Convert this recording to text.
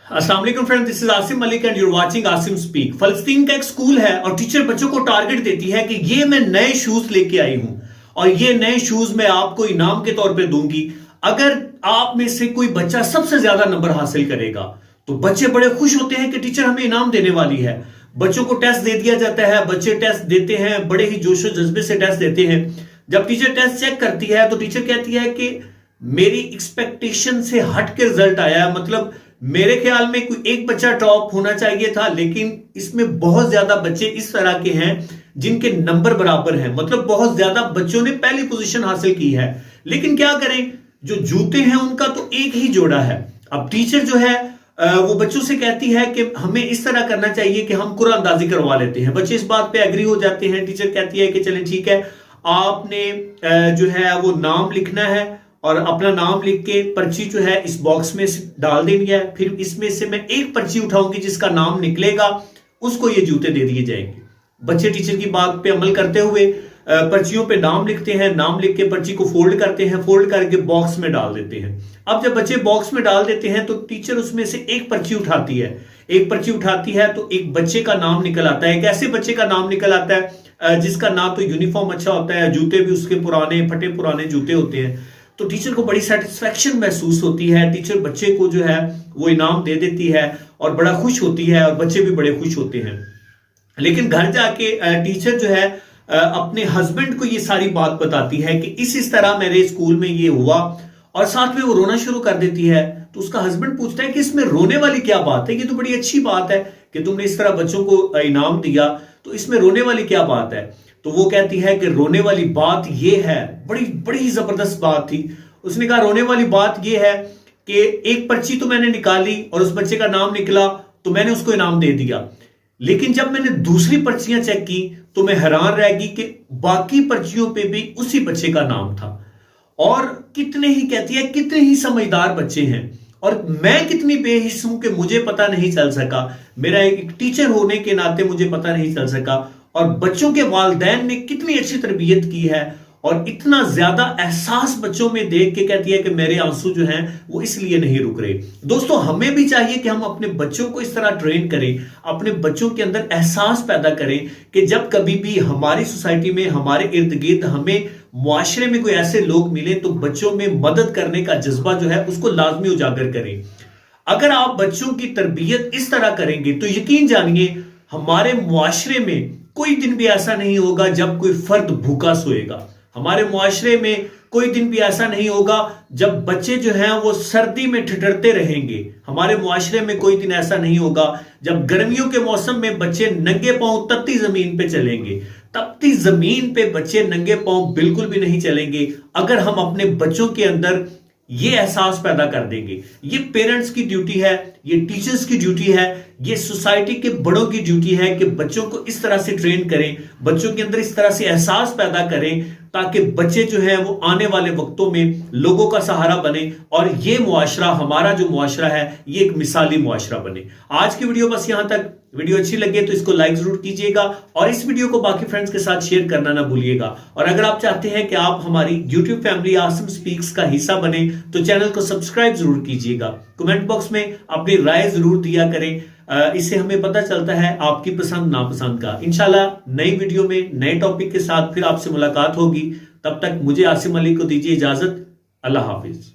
अस्सलाम वालेकुम friends, this is Asim Malik and you're watching Asim speak. फलस्तीन का एक स्कूल है और टीचर बच्चों को टारगेट देती है कि ये मैं नए शूज लेके आई हूं और ये नए शूज मैं आपको इनाम के तौर पे दूंगी अगर आप में से कोई बच्चा सबसे ज्यादा नंबर हासिल करेगा। तो बच्चे बड़े खुश होते हैं कि टीचर हमें इनाम देने वाली है। बच्चों को टेस्ट दे दिया जाता है, बच्चे टेस्ट देते हैं, बड़े ही जोशो जज्बे से टेस्ट देते हैं। जब टीचर टेस्ट चेक करती है तो टीचर कहती है कि मेरी एक्सपेक्टेशन से हट के रिजल्ट आया है, मतलब मेरे ख्याल में कोई एक बच्चा टॉप होना चाहिए था, लेकिन इसमें बहुत ज्यादा बच्चे इस तरह के हैं जिनके नंबर बराबर हैं, मतलब बहुत ज्यादा बच्चों ने पहली पोजीशन हासिल की है। लेकिन क्या करें, जो जूते हैं उनका तो एक ही जोड़ा है। अब टीचर जो है वो बच्चों से कहती है कि हमें इस तरह करना चाहिए कि हम कुरानंदाजी करवा लेते हैं। बच्चे इस बात पे एग्री हो जाते हैं। टीचर कहती है कि चलें ठीक है, आपने जो है वो नाम लिखना है और अपना नाम लिख के पर्ची जो है इस बॉक्स में डाल देनी है। फिर इसमें से मैं एक पर्ची उठाऊंगी, जिसका नाम निकलेगा उसको ये जूते दे दिए जाएंगे। बच्चे टीचर की बात पे अमल करते हुए पर्चियों पे नाम लिखते हैं, नाम लिख के पर्ची को फोल्ड करते हैं, फोल्ड करके बॉक्स में डाल देते हैं। अब जब बच्चे बॉक्स में डाल देते हैं तो टीचर उसमें से एक पर्ची उठाती है। एक पर्ची उठाती है तो एक बच्चे का नाम निकल आता है। एक ऐसे बच्चे का नाम निकल आता है जिसका ना तो यूनिफॉर्म अच्छा होता है, जूते भी उसके पुराने फटे पुराने जूते होते हैं। तो टीचर को बड़ी सेटिस्फेक्शन महसूस होती है। टीचर बच्चे को जो है वो इनाम दे देती है और बड़ा खुश होती है और बच्चे भी बड़े खुश होते हैं। लेकिन घर जाके टीचर जो है अपने हस्बैंड को ये सारी बात बताती है कि इस तरह मेरे स्कूल में ये हुआ, और साथ में वो रोना शुरू कर देती है। तो उसका हस्बैंड पूछता है कि इसमें रोने वाली क्या बात है, ये तो बड़ी अच्छी बात है कि तुमने इस तरह बच्चों को इनाम दिया, तो इसमें रोने वाली क्या बात है। तो वो कहती है कि रोने वाली बात ये है, बड़ी बड़ी ही जबरदस्त बात थी। उसने कहा रोने वाली बात ये है कि एक पर्ची तो मैंने निकाली और उस बच्चे का नाम निकला तो मैंने उसको इनाम दे दिया, लेकिन जब मैंने दूसरी पर्चियां चेक की तो मैं हैरान रह गई कि बाकी पर्चियों पे भी उसी बच्चे का नाम था। और कितने ही कहती है कितने ही समझदार बच्चे हैं और मैं कितनी बेहिस हूं कि मुझे पता नहीं चल सका। मेरा एक टीचर होने के नाते मुझे पता नहीं चल सका। और बच्चों के वालिदैन ने कितनी अच्छी तरबियत की है और इतना ज्यादा एहसास बच्चों में देख के कहती है कि मेरे आंसू जो हैं वो इसलिए नहीं रुक रहे। दोस्तों, हमें भी चाहिए कि हम अपने बच्चों को इस तरह ट्रेन करें, अपने बच्चों के अंदर एहसास पैदा करें कि जब कभी भी हमारी सोसाइटी में, हमारे इर्द गिर्द, हमें मुआशरे में कोई ऐसे लोग मिले तो बच्चों में मदद करने का जज्बा जो है उसको लाजमी उजागर करें। अगर आप बच्चों की तरबियत इस तरह करेंगे तो यकीन जानिए हमारे मुआशरे में कोई दिन भी ऐसा नहीं होगा जब कोई फर्द भूखा सोएगा। हमारे मुआशरे में कोई दिन भी ऐसा नहीं होगा जब बच्चे जो हैं वो सर्दी में ठिठुरते रहेंगे। हमारे मुआशरे में कोई दिन ऐसा नहीं होगा जब गर्मियों के मौसम में बच्चे नंगे पांव तपती जमीन पे चलेंगे। तपती जमीन पे बच्चे नंगे पांव बिल्कुल भी नहीं चलेंगे अगर हम अपने बच्चों के अंदर ये एहसास पैदा कर देंगे। ये पेरेंट्स की ड्यूटी है, ये टीचर्स की ड्यूटी है, ये सोसाइटी के बड़ों की ड्यूटी है कि बच्चों को इस तरह से ट्रेन करें, बच्चों के अंदर इस तरह से एहसास पैदा करें ताकि बच्चे जो हैं वो आने वाले वक्तों में लोगों का सहारा बने और ये मुआशरा, हमारा जो मुआशरा है, ये एक मिसाली मुआशरा बने। आज की वीडियो बस यहां तक। वीडियो अच्छी लगे तो इसको लाइक जरूर कीजिएगा और इस वीडियो को बाकी फ्रेंड्स के साथ शेयर करना ना भूलिएगा। और अगर आप चाहते हैं कि आप हमारी YouTube फैमिली आसिम स्पीक्स का हिस्सा बने तो चैनल को सब्सक्राइब जरूर कीजिएगा। कमेंट बॉक्स में अपनी राय जरूर दिया करें, इससे हमें पता चलता है आपकी पसंद नापसंद का। इंशाल्लाह नई वीडियो में नए टॉपिक के साथ फिर आपसे मुलाकात होगी। तब तक मुझे आसिम अली को दीजिए इजाजत। अल्लाह हाफिज।